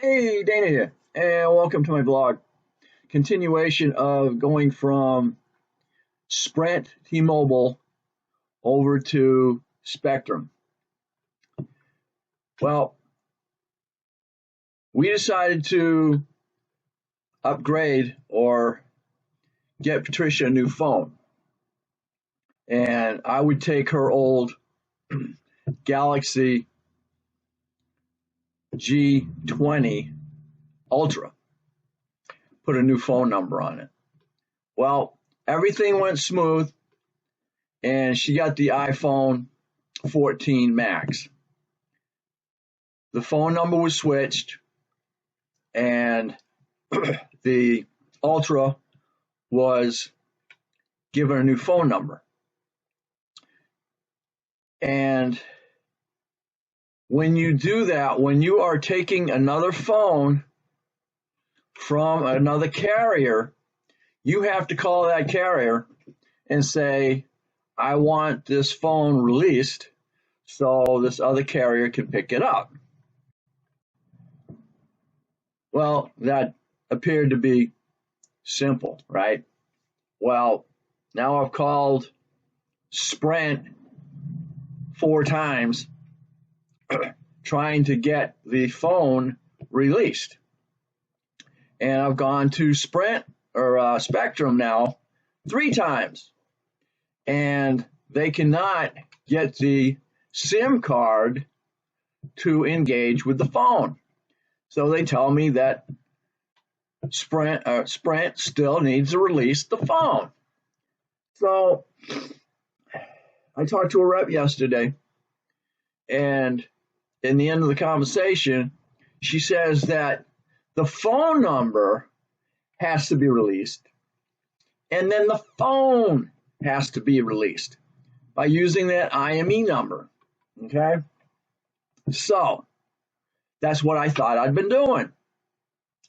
Hey, Dana here, and welcome to my blog. Continuation of going from Sprint T-Mobile over to Spectrum. Well, we decided to upgrade or get Patricia a new phone. And I would take her old Galaxy G20 Ultra, put a new phone number on it. Well, everything went smooth, and she got the iPhone 14 Max. The phone number was switched, and the Ultra was given a new phone number. And when you do that, when you are taking another phone from another carrier, you have to call that carrier and say, I want this phone released so this other carrier can pick it up. Well, that appeared to be simple, right? Well, now I've called Sprint 4 times trying to get the phone released. And I've gone to Sprint or Spectrum now 3 times. And they cannot get the SIM card to engage with the phone. So they tell me that Sprint still needs to release the phone. So I talked to a rep yesterday, and in the end of the conversation, she says that the phone number has to be released, and then the phone has to be released by using that IME number. Okay? So that's what I thought I'd been doing.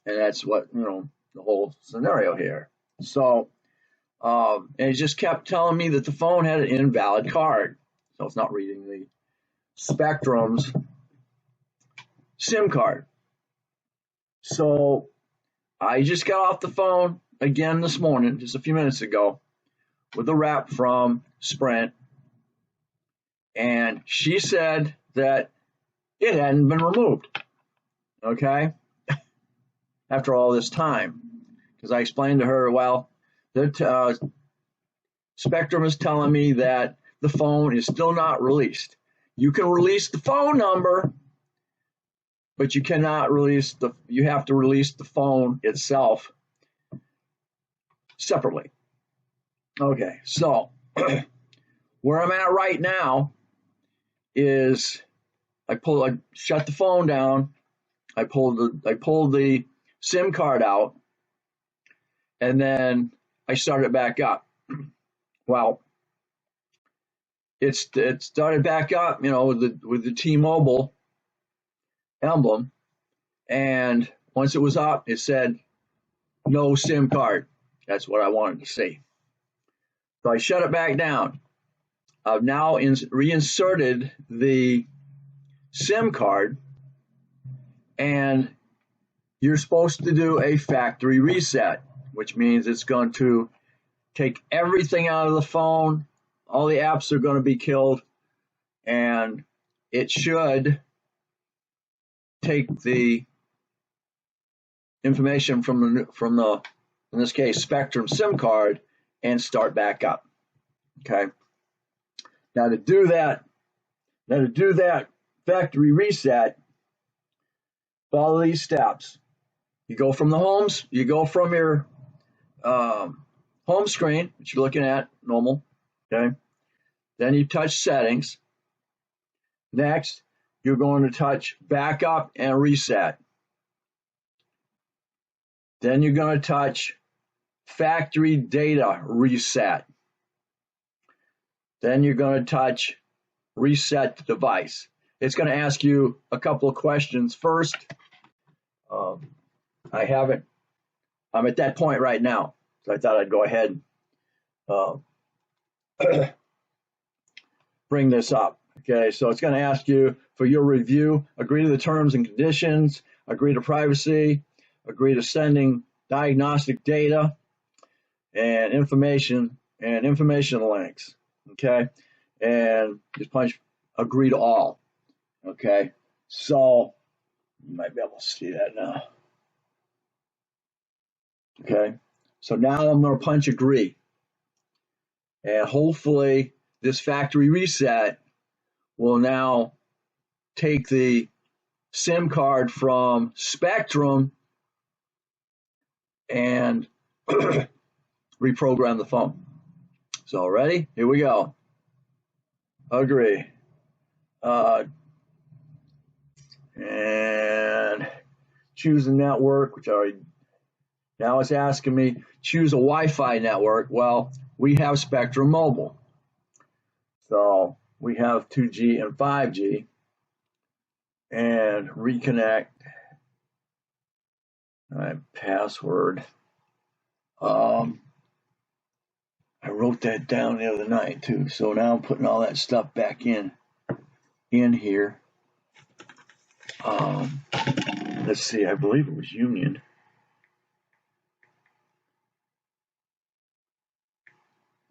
And that's what, the whole scenario here. So, and it just kept telling me that the phone had an invalid card. So it's not reading the Spectrum's SIM card. So I just got off the phone again this morning, just a few minutes ago, with a rep from Sprint. And she said that it hadn't been removed. Okay? After all this time. Because I explained to her, well, that Spectrum is telling me that the phone is still not released. You can release the phone number, but you cannot release you have to release the phone itself separately. Okay, so where I'm at right now is I shut the phone down, I pulled the SIM card out, and then I started back up. Well, it started back up, with the T-Mobile emblem, and once it was up, it said no SIM card. That's what I wanted to see. So I shut it back down. I've now reinserted the SIM card, and you're supposed to do a factory reset, which means it's going to take everything out of the phone. All the apps are going to be killed, and it should take the information from the in this case Spectrum SIM card and start back up. Okay. Now to do that factory reset, follow these steps. You go from your home screen, which you're looking at, normal, okay? Then you touch settings. Next, you're going to touch backup and reset. Then you're going to touch factory data reset. Then you're going to touch reset the device. It's going to ask you a couple of questions first. I'm at that point right now, so I thought I'd go ahead and bring this up. Okay, so it's going to ask you for your review, agree to the terms and conditions, agree to privacy, agree to sending diagnostic data and information links. Okay, and just punch agree to all. Okay, so you might be able to see that now. Okay, so now I'm going to punch agree, and hopefully this factory reset will now take the SIM card from Spectrum and reprogram the phone. So ready? Here we go. Agree. And choose a network, which I already, now it's asking me choose a Wi-Fi network. Well, we have Spectrum Mobile. So we have 2G and 5G. And reconnect. All right, password. I wrote that down the other night too. So now I'm putting all that stuff back in here. Let's see, I believe it was Union.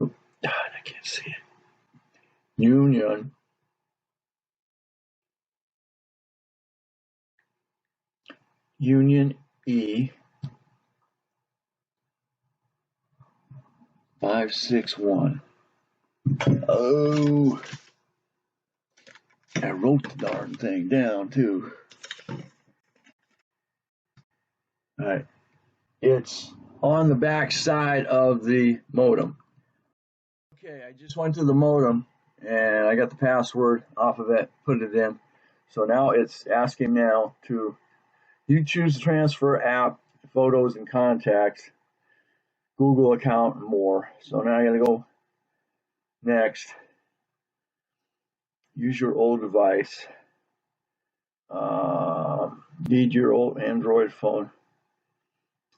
Oh, God, I can't see it. Union. Union E 561. Oh, I wrote the darn thing down too. All right, it's on the back side of the modem. Okay, I just went to the modem and I got the password off of it, put it in. So now it's asking now to you choose the transfer app, photos and contacts, Google account, and more. So now I gotta go next. Use your old device. Need your old Android phone.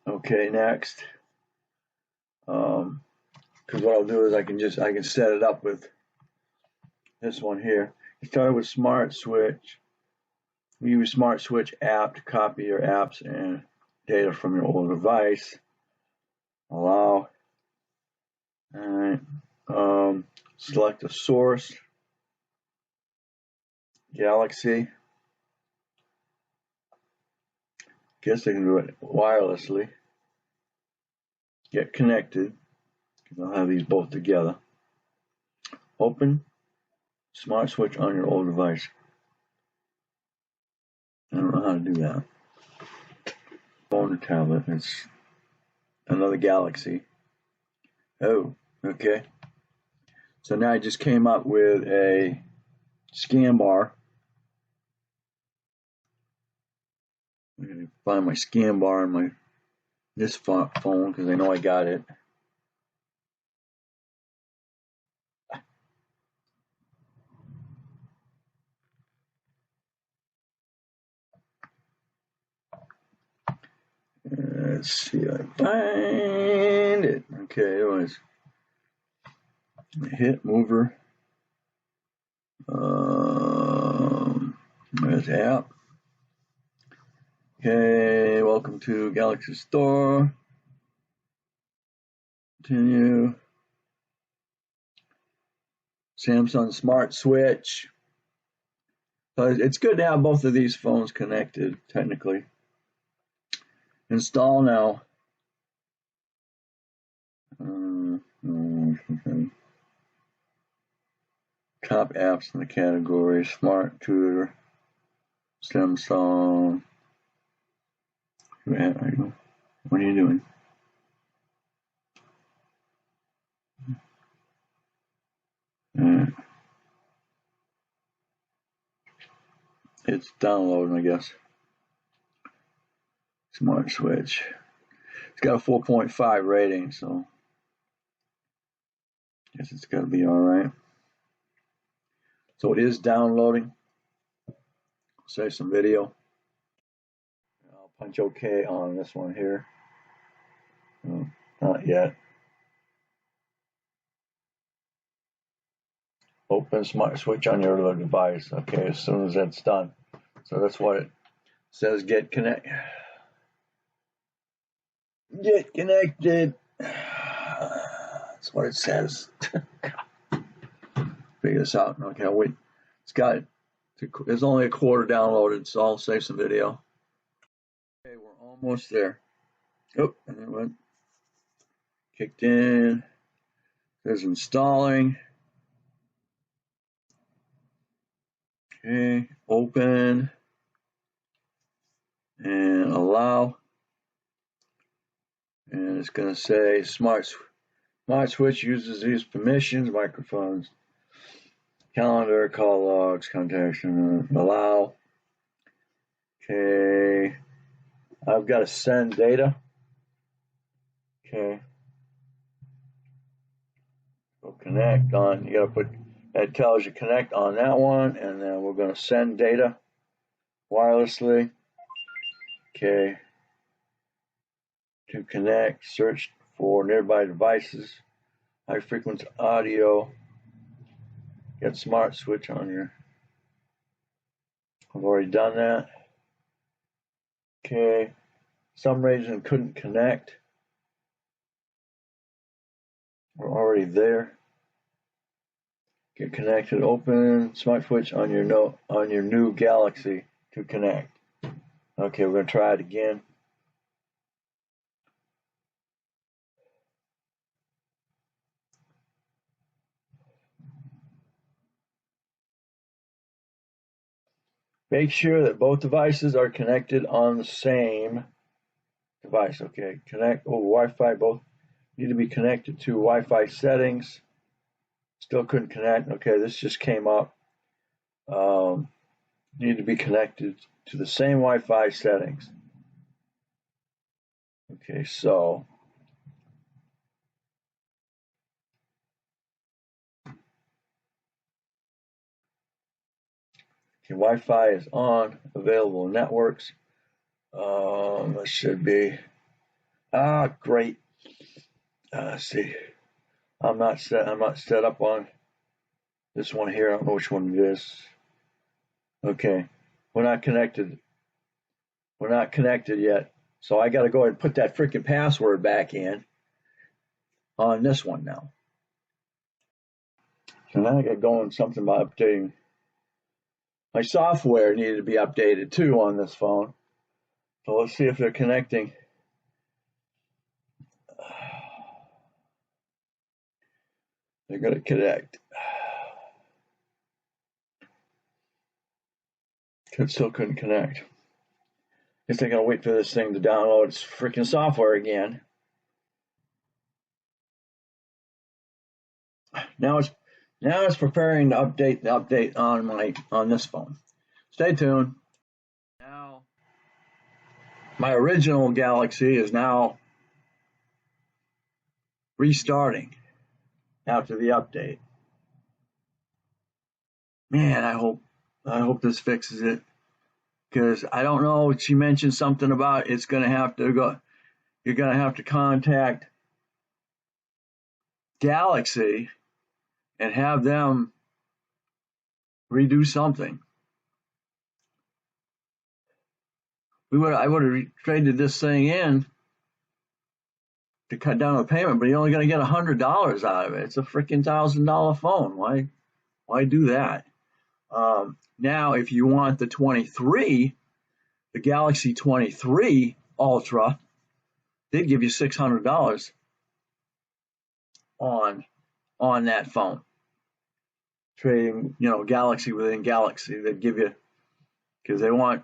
Okay, next. Because what I'll do is I can set it up with this one here. It started with Smart Switch. We use Smart Switch app to copy your apps and data from your old device. Allow. All right. Select a source. Galaxy. Guess I can do it wirelessly. Get connected. I'll have these both together. Open Smart Switch on your old device. I don't know how to do that. Phone or tablet. It's another Galaxy. Oh, okay. So now I just came up with a scan bar. I'm going to find my scan bar on this phone because I know I got it. Let's see if I find it. Okay, it was hit mover. There's app. Okay, welcome to Galaxy Store. Continue. Samsung Smart Switch. So it's good to have both of these phones connected, technically. Install now. Top apps in the category: Smart Tutor, Samsung. What are you doing? It's downloading, I guess. Smart Switch. It's got a 4.5 rating, so I guess it's got to be all right. So it is downloading. Save some video. I'll punch OK on this one here. Not yet. Open Smart Switch on your other device. Okay, as soon as that's done. So that's what it says get connected. Get connected. That's what it says. Figure this out. Okay, I'll wait. There's only a quarter downloaded, so I'll save some video. Okay, we're almost there. Oh, and it went. Kicked in. There's installing. Okay, open. And allow. And it's going to say smart switch uses these permissions, microphones, calendar, call logs, contacts, allow. Okay, I've got to send data. Okay, go connect on. You got to put that tells you connect on that one, and then we're going to send data wirelessly. Okay, to connect, search for nearby devices, high frequency audio. Get smart switch on your. I've already done that. Okay, some reason couldn't connect. We're already there. Get connected. Open smart switch on your new Galaxy to connect. Okay, we're gonna try it again. Make sure that both devices are connected on the same device. Okay, connect over Wi-Fi. Both need to be connected to Wi-Fi settings. Still couldn't connect. Okay, this just came up. Need to be connected to the same Wi-Fi settings. Okay, so Wi-Fi is on. Available networks. It should be. Great. Let's see. I'm not set up on this one here. I don't know which one it is. Okay, we're not connected. We're not connected yet. So I got to go ahead and put that freaking password back in on this one now. So now I got going something about updating. My software needed to be updated too on this phone. So let's see if they're connecting. They're going to connect. Still couldn't connect. Guess they're going to wait for this thing to download its freaking software again. Now it's preparing to update the update on this phone. Stay tuned. Now my original Galaxy is now restarting after the update. Man, I hope this fixes it, because I don't know. She mentioned something about it's going to have to go. You're going to have to contact Galaxy and have them redo something. I would have traded this thing in to cut down the payment, but you're only going to get $100 out of it. It's a freaking $1,000 phone. Why do that? Now, if you want the 23, the Galaxy 23 Ultra, they'd give you $600 on that phone. Trading, Galaxy within Galaxy, they'd give you, because they want,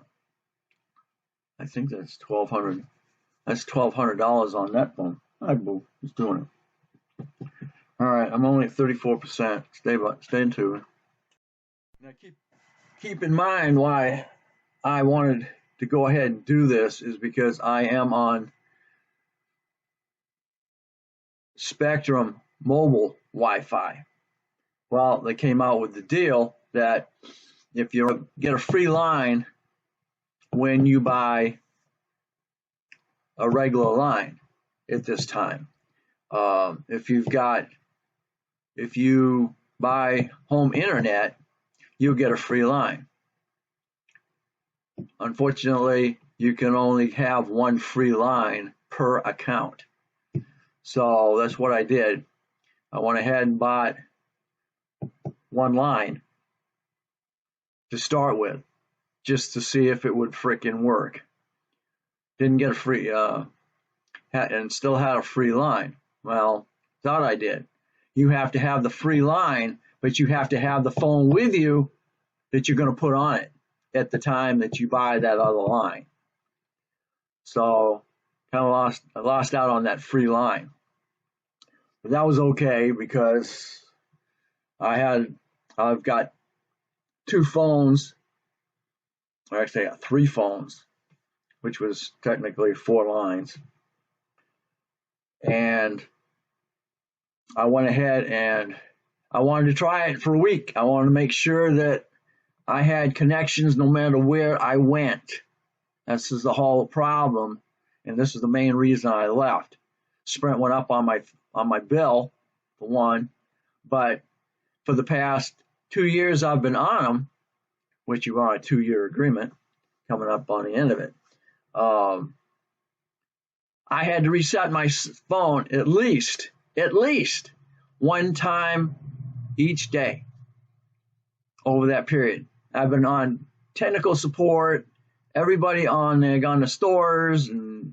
I think that's $1,200. That's $1,200 on that phone. Hi, boo, it's doing it. All right, I'm only at 34%. Stay tuned. Now keep in mind why I wanted to go ahead and do this is because I am on Spectrum mobile Wi-Fi. Well, they came out with the deal that if you get a free line when you buy a regular line at this time, if you buy home internet, you'll get a free line. unfortunately, you can only have one free line per account. So that's what I did. I went ahead and bought one line to start with, just to see if it would frickin' work. Didn't get a free, and still had a free line. Well, thought I did. You have to have the free line, but you have to have the phone with you that you're going to put on it at the time that you buy that other line. So kind of lost out on that free line. But that was okay because I've got two phones, or actually I got three phones, which was technically four lines. And I went ahead and I wanted to try it for a week. I wanted to make sure that I had connections no matter where I went. This is the whole problem, and this is the main reason I left. Sprint went up on my bill, for one, but for the past 2 years I've been on them, which you are a 2-year agreement coming up on the end of it. I had to reset my phone at least one time each day over that period. I've been on technical support, everybody on there, gone to stores and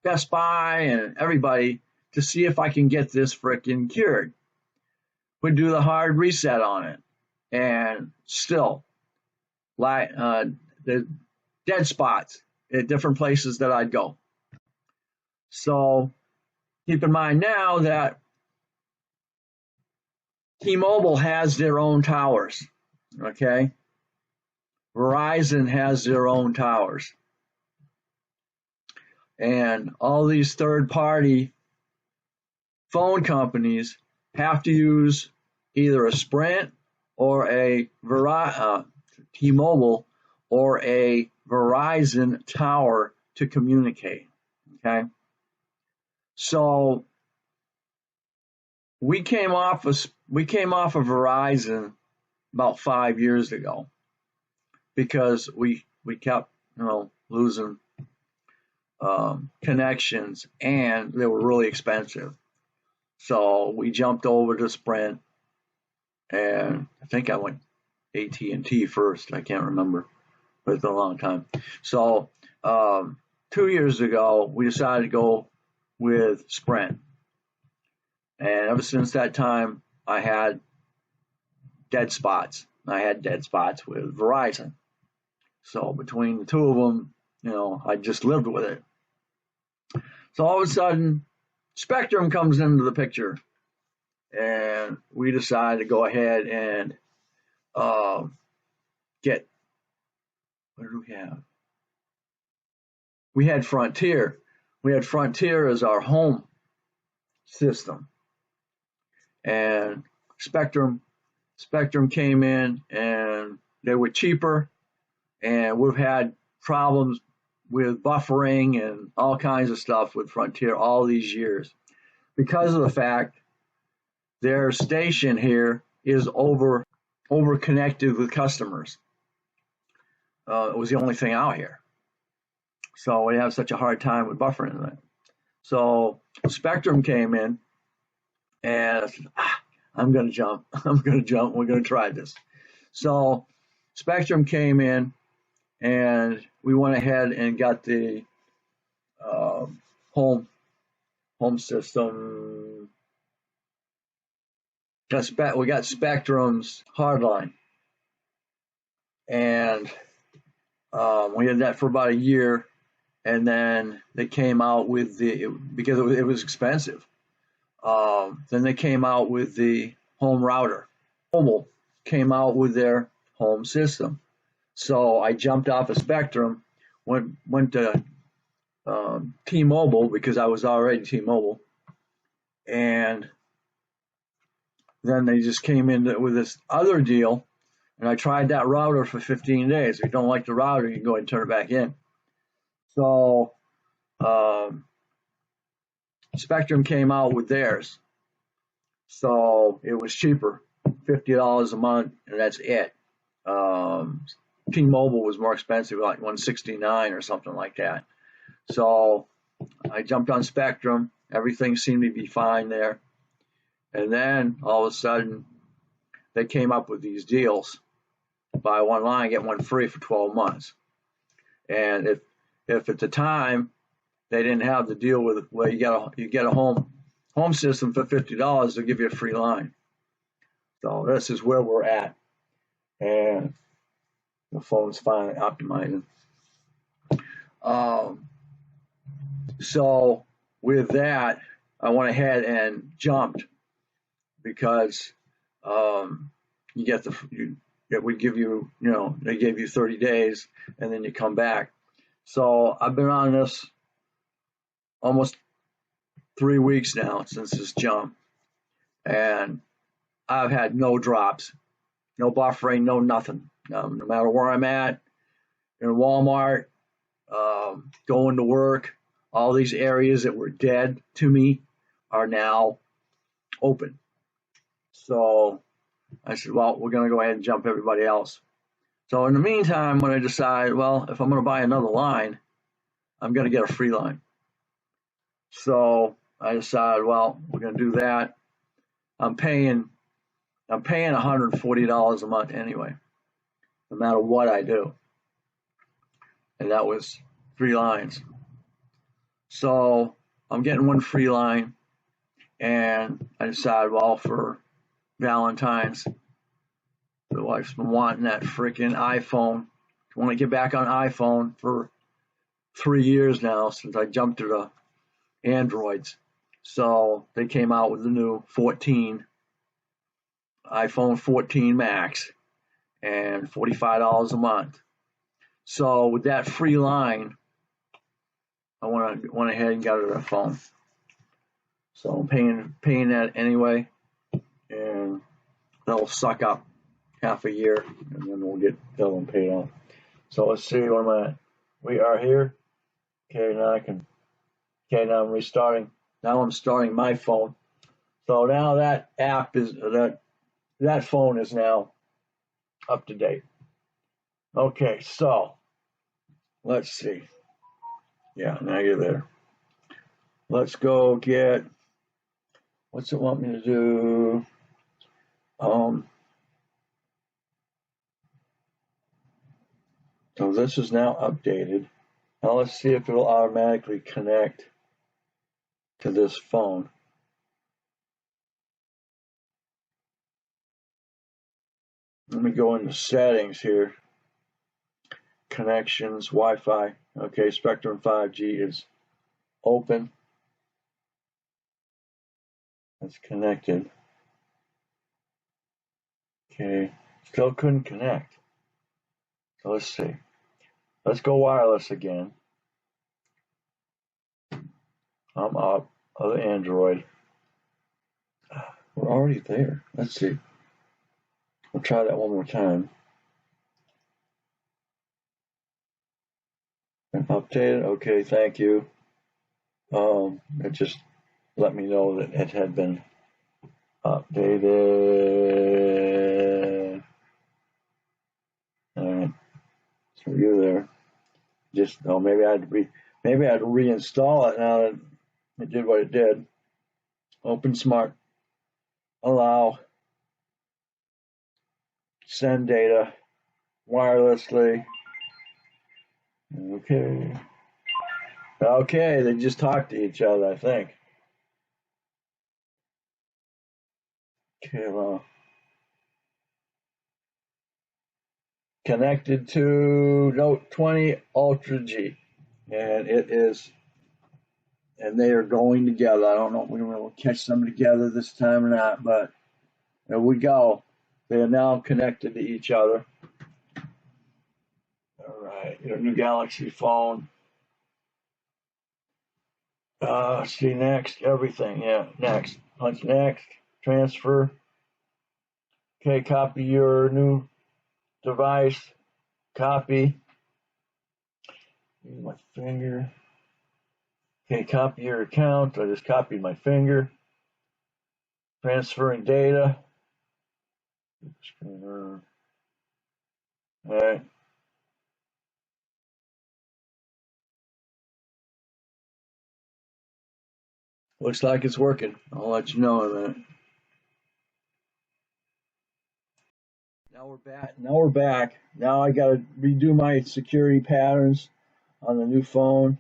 Best Buy and everybody to see if I can get this frickin' cured. Would do the hard reset on it, and still, the dead spots at different places that I'd go. So keep in mind now that T-Mobile has their own towers, okay? Verizon has their own towers. And all these third-party phone companies have to use either a Sprint or a T-Mobile or a Verizon tower to communicate, okay? So we came off of Verizon about 5 years ago because we kept losing connections, and they were really expensive. So we jumped over to Sprint, and I think I went AT&T first. I can't remember, but it's been a long time. So 2 years ago, we decided to go with Sprint. And ever since that time, I had dead spots. I had dead spots with Verizon. So between the two of them, I just lived with it. So all of a sudden, Spectrum comes into the picture, and we decided to go ahead and get, what do we have? We had Frontier. We had Frontier as our home system. And Spectrum came in, and they were cheaper, and we've had problems with buffering and all kinds of stuff with Frontier all these years because of the fact their station here is over connected with customers. It was the only thing out here, so we have such a hard time with buffering that. So Spectrum came in, and I said, I'm going to jump. We're going to try this. So Spectrum came in, and we went ahead and got the home system. We got Spectrum's hardline, and we had that for about a year, and then they came out with because it was expensive. Then they came out with the home router. Mobile came out with their home system. So I jumped off of Spectrum, went to T-Mobile because I was already T-Mobile, and then they just came in with this other deal, and I tried that router for 15 days. If you don't like the router, you can go ahead and turn it back in. So Spectrum came out with theirs. So it was cheaper, $50 a month, and that's it. T-Mobile was more expensive, like 169 or something like that. So I jumped on Spectrum. Everything seemed to be fine there. And then all of a sudden, they came up with these deals: buy one line, get one free for 12 months. And if at the time they didn't have the deal with where you get a home system for $50, they'll give you a free line. So this is where we're at, and the phone's finally optimizing. So with that, I went ahead and jumped because you get it would give you, they gave you 30 days and then you come back. So I've been on this almost 3 weeks now since this jump, and I've had no drops, no buffering, no nothing. No matter where I'm at, in Walmart, going to work, all these areas that were dead to me are now open. So I said, well, we're going to go ahead and jump everybody else. So in the meantime, when I decide, well, if I'm going to buy another line, I'm going to get a free line. So I decided, well, we're going to do that. I'm paying $140 a month anyway, no matter what I do. And that was 3 lines. So I'm getting one free line, and I decided, well, for Valentine's, the wife's been wanting that freaking iPhone. I want to get back on iPhone for 3 years now since I jumped to the Androids. So they came out with the new iPhone 14 Max, and $45 a month. So with that free line, I went ahead and got her a phone. So I'm paying that anyway, and that'll suck up half a year, and then we'll get that one paid off. So let's see where I'm at. We are here. Okay, now I'm restarting. Now I'm starting my phone. So now that that phone is now up to date. Okay, so let's see. Yeah, now you're there. Let's go get, what's it want me to do? So this is now updated. Now let's see if it'll automatically connect to this phone. Let me go into settings here. Connections, Wi-Fi. Okay, Spectrum 5G is open. It's connected. Okay, still couldn't connect. So let's see. Let's go wireless again. I'm up. Other Android. We're already there. Let's see. We'll try that one more time. And updated. Okay, thank you. It just let me know that it had been updated. All right. So you're there. Just maybe I had to reinstall it now that it did what it did. Open Smart. Allow. Send data wirelessly. Okay. Okay, they just talked to each other, I think. Okay, well. Connected to Note 20 Ultra G. And it is, and they are going together. I don't know if we will catch them together this time or not, but there we go. They are now connected to each other. All right, your new Galaxy phone. See, next, everything. Yeah, next. Punch next. Transfer. Okay, copy your new device. Copy. Use my finger. Okay, copy your account. I just copied my finger. Transferring data. All right. Looks like it's working. I'll let you know in a minute. Now we're back. Now I got to redo my security patterns on the new phone.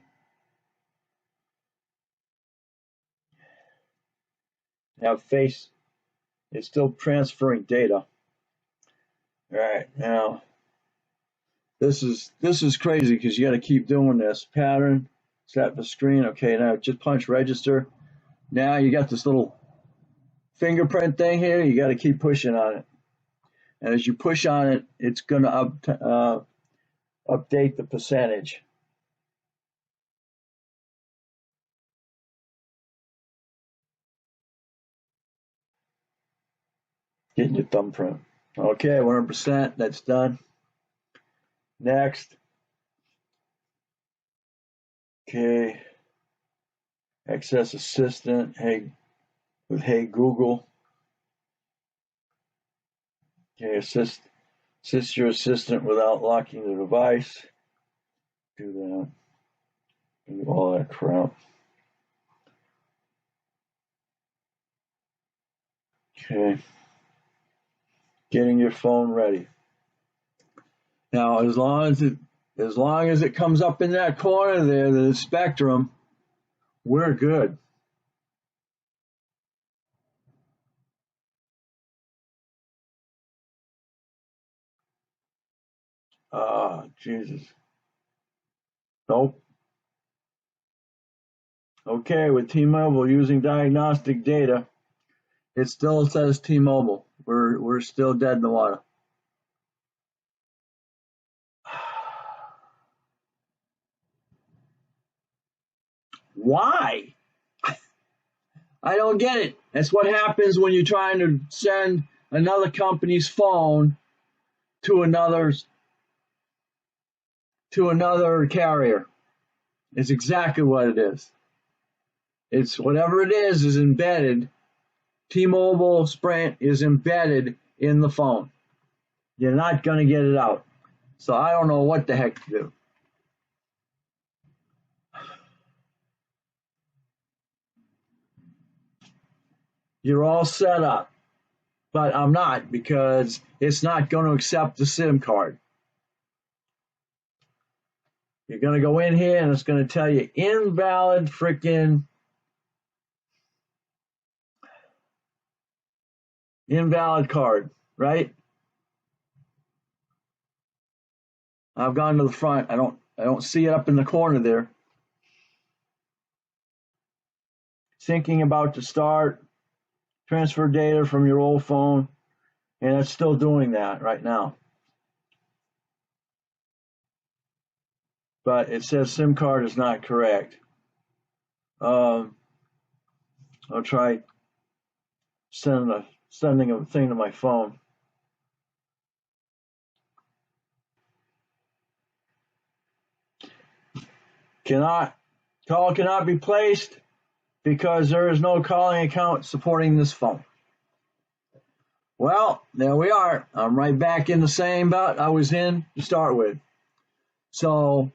Now face, it's still transferring data. All right, now this is crazy because you got to keep doing this pattern. Set the screen. Okay, now just punch register. Now you got this little fingerprint thing here. You got to keep pushing on it, and as you push on it, it's going to update the percentage. Getting your thumbprint. Okay, 100%. That's done. Next. Okay. Access Assistant. Hey, with Hey Google. Okay, assist your assistant without locking the device. Do that. Do all that crap. Okay. Getting your phone ready. Now, as long as it comes up in that corner there, the spectrum, we're good. Ah, Jesus. Nope. Okay, with T-Mobile using diagnostic data, it still says T-Mobile. We're still dead in the water. Why? I don't get it. That's what happens when you're trying to send another company's phone to another carrier. It's exactly what it is. It's whatever it is embedded. T-Mobile Sprint is embedded in the phone. You're not going to get it out. So I don't know what the heck to do. You're all set up, but I'm not because it's not going to accept the SIM card. You're going to go in here and it's going to tell you invalid freaking invalid card, right? I've gone to the front. I don't see it up in the corner there. Syncing about to start. Transfer data from your old phone, and it's still doing that right now. But it says SIM card is not correct. I'll try sending a thing to my phone. Call cannot be placed because there is no calling account supporting this phone. Well, there we are. I'm right back in the same boat I was in to start with. So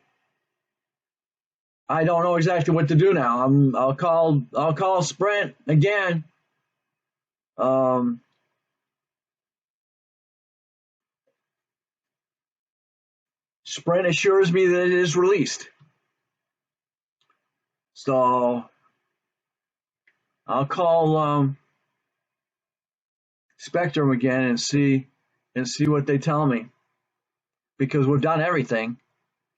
I don't know exactly what to do now. I'll call Sprint again. Sprint assures me that it is released. So I'll call Spectrum again and see what they tell me, because we've done everything.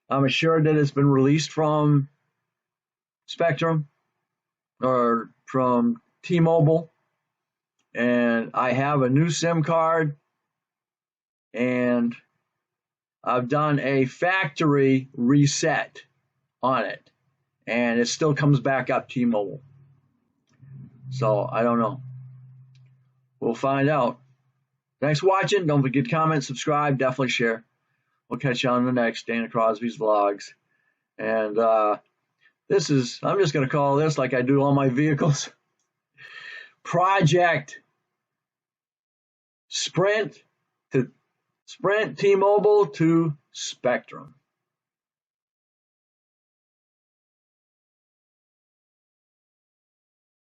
I'm assured that it's been released from Spectrum or from T-Mobile, and I have a new SIM card, and I've done a factory reset on it, and it still comes back up T-Mobile. So I don't know. We'll find out. Thanks for watching. Don't forget to comment, subscribe, definitely share. We'll catch you on the next Dana Crosby's Vlogs. And I'm just going to call this, like I do all my vehicles, Project Sprint T-Mobile to Spectrum.